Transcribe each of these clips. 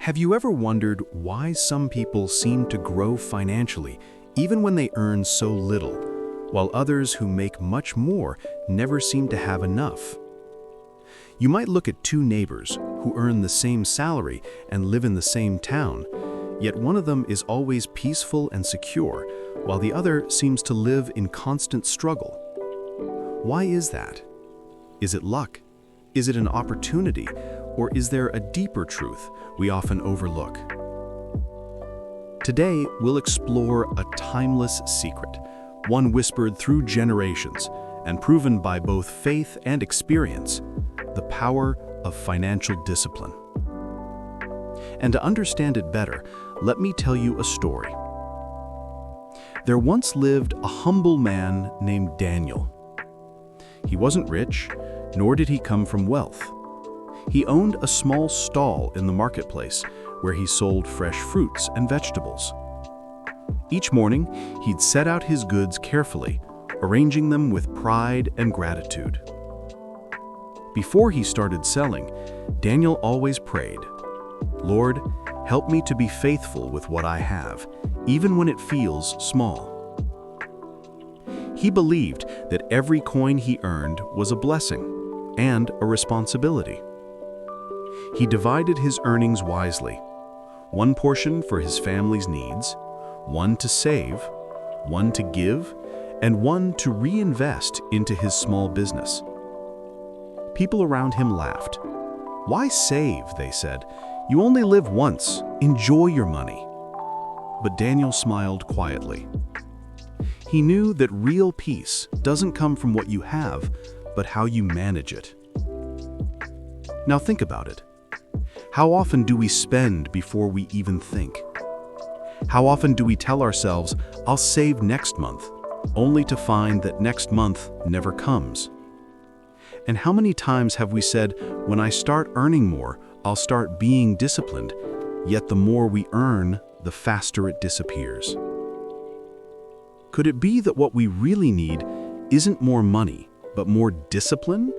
Have you ever wondered why some people seem to grow financially even when they earn so little, while others who make much more never seem to have enough? You might look at two neighbors who earn the same salary and live in the same town, yet one of them is always peaceful and secure, while the other seems to live in constant struggle. Why is that? Is it luck? Is it an opportunity? Or is there a deeper truth we often overlook? Today, we'll explore a timeless secret, one whispered through generations and proven by both faith and experience, the power of financial discipline. And to understand it better, let me tell you a story. There once lived a humble man named Daniel. He wasn't rich, nor did he come from wealth. He owned a small stall in the marketplace where he sold fresh fruits and vegetables. Each morning, he'd set out his goods carefully, arranging them with pride and gratitude. Before he started selling, Daniel always prayed, "Lord, help me to be faithful with what I have, even when it feels small." He believed that every coin he earned was a blessing and a responsibility. He divided his earnings wisely, one portion for his family's needs, one to save, one to give, and one to reinvest into his small business. People around him laughed. "Why save?" they said. "You only live once. Enjoy your money." But Daniel smiled quietly. He knew that real peace doesn't come from what you have, but how you manage it. Now think about it. How often do we spend before we even think? How often do we tell ourselves, "I'll save next month," only to find that next month never comes? And how many times have we said, "When I start earning more, I'll start being disciplined," yet the more we earn, the faster it disappears? Could it be that what we really need isn't more money, but more discipline?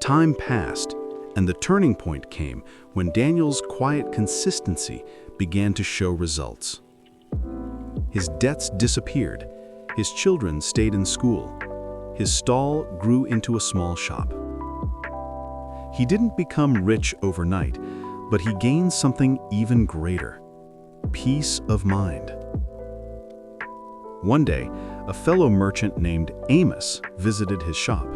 Time passed, and the turning point came when Daniel's quiet consistency began to show results. His debts disappeared, his children stayed in school, his stall grew into a small shop. He didn't become rich overnight, but he gained something even greater: peace of mind. One day, a fellow merchant named Amos visited his shop.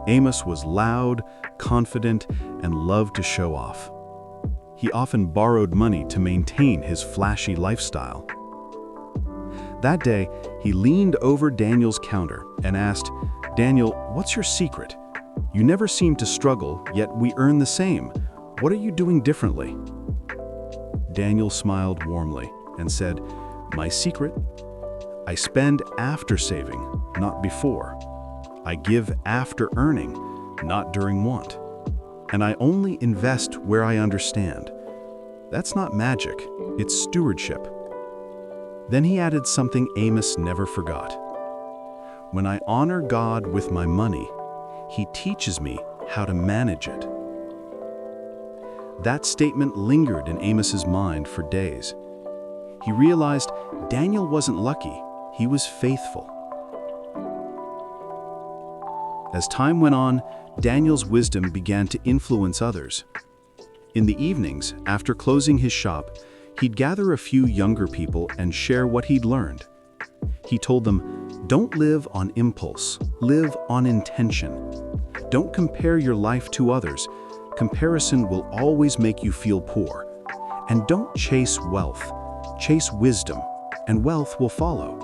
Amos was loud, confident, and loved to show off. He often borrowed money to maintain his flashy lifestyle. That day, he leaned over Daniel's counter and asked, "Daniel, what's your secret? You never seem to struggle, yet we earn the same. What are you doing differently?" Daniel smiled warmly and said, "My secret? I spend after saving, not before. I give after earning, not during want. And I only invest where I understand. That's not magic, it's stewardship." Then he added something Amos never forgot. "When I honor God with my money, He teaches me how to manage it." That statement lingered in Amos's mind for days. He realized Daniel wasn't lucky, he was faithful. As time went on, Daniel's wisdom began to influence others. In the evenings, after closing his shop, he'd gather a few younger people and share what he'd learned. He told them, "Don't live on impulse, live on intention. Don't compare your life to others. Comparison will always make you feel poor. And don't chase wealth, chase wisdom, and wealth will follow."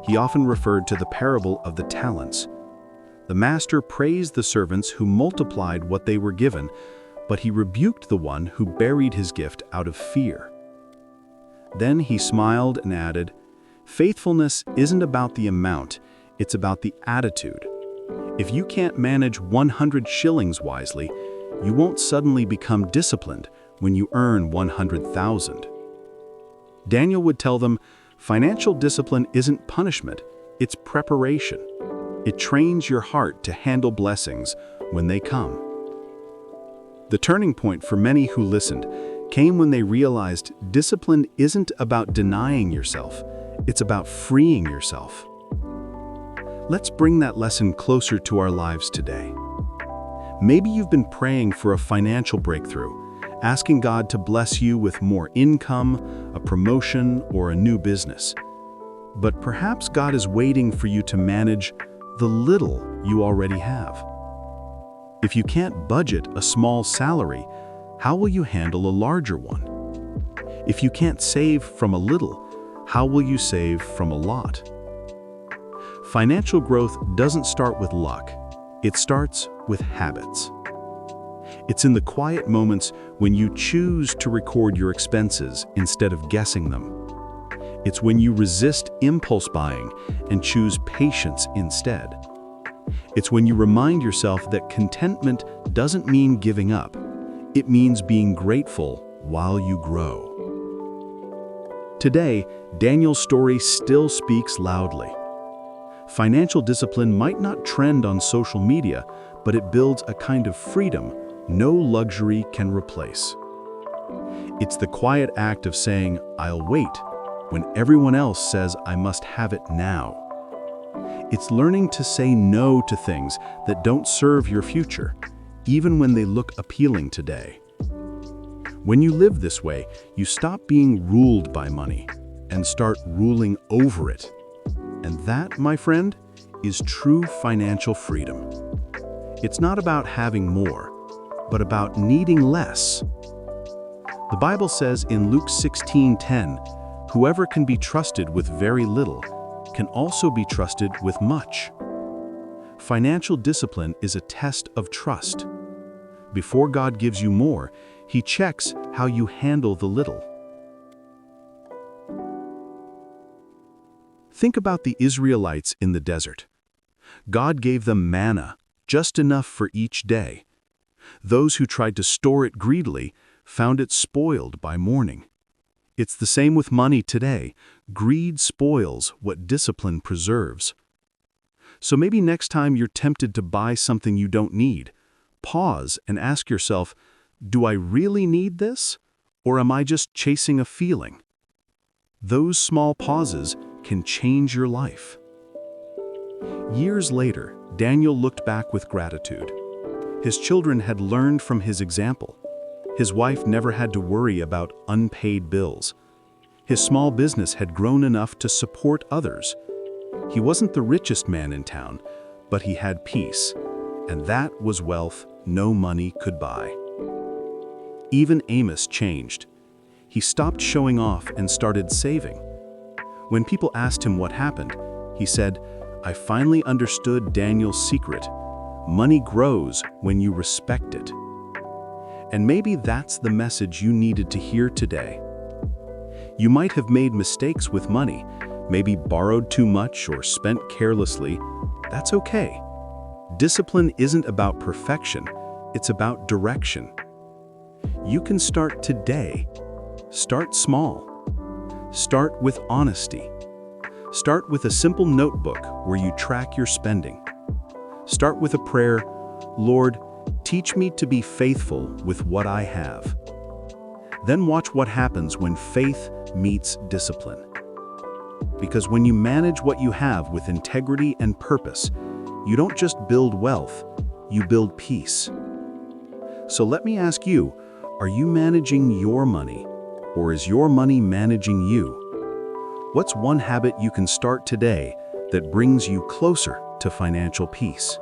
He often referred to the parable of the talents. The master praised the servants who multiplied what they were given, but he rebuked the one who buried his gift out of fear. Then he smiled and added, "Faithfulness isn't about the amount, it's about the attitude. If you can't manage 100 shillings wisely, you won't suddenly become disciplined when you earn 100,000. Daniel would tell them, "Financial discipline isn't punishment, it's preparation. It trains your heart to handle blessings when they come." The turning point for many who listened came when they realized discipline isn't about denying yourself, it's about freeing yourself. Let's bring that lesson closer to our lives today. Maybe you've been praying for a financial breakthrough, asking God to bless you with more income, a promotion, or a new business. But perhaps God is waiting for you to manage the little you already have. If you can't budget a small salary, how will you handle a larger one? If you can't save from a little, how will you save from a lot? Financial growth doesn't start with luck. It starts with habits. It's in the quiet moments when you choose to record your expenses instead of guessing them. It's when you resist impulse buying and choose patience instead. It's when you remind yourself that contentment doesn't mean giving up. It means being grateful while you grow. Today, Daniel's story still speaks loudly. Financial discipline might not trend on social media, but it builds a kind of freedom no luxury can replace. It's the quiet act of saying, "I'll wait," when everyone else says, "I must have it now." It's learning to say no to things that don't serve your future, even when they look appealing today. When you live this way, you stop being ruled by money and start ruling over it. And that, my friend, is true financial freedom. It's not about having more, but about needing less. The Bible says in Luke 16:10, "Whoever can be trusted with very little can also be trusted with much." Financial discipline is a test of trust. Before God gives you more, He checks how you handle the little. Think about the Israelites in the desert. God gave them manna, just enough for each day. Those who tried to store it greedily found it spoiled by morning. It's the same with money today. Greed spoils what discipline preserves. So maybe next time you're tempted to buy something you don't need, pause and ask yourself, do I really need this? Or am I just chasing a feeling? Those small pauses can change your life. Years later, Daniel looked back with gratitude. His children had learned from his example. His wife never had to worry about unpaid bills. His small business had grown enough to support others. He wasn't the richest man in town, but he had peace, and that was wealth no money could buy. Even Amos changed. He stopped showing off and started saving. When people asked him what happened, he said, "I finally understood Daniel's secret. Money grows when you respect it." And maybe that's the message you needed to hear today. You might have made mistakes with money, maybe borrowed too much or spent carelessly. That's okay. Discipline isn't about perfection, it's about direction. You can start today. Start small. Start with honesty. Start with a simple notebook where you track your spending. Start with a prayer, "Lord, teach me to be faithful with what I have." Then watch what happens when faith meets discipline. Because when you manage what you have with integrity and purpose, you don't just build wealth, you build peace. So let me ask you, are you managing your money, or is your money managing you? What's one habit you can start today that brings you closer to financial peace?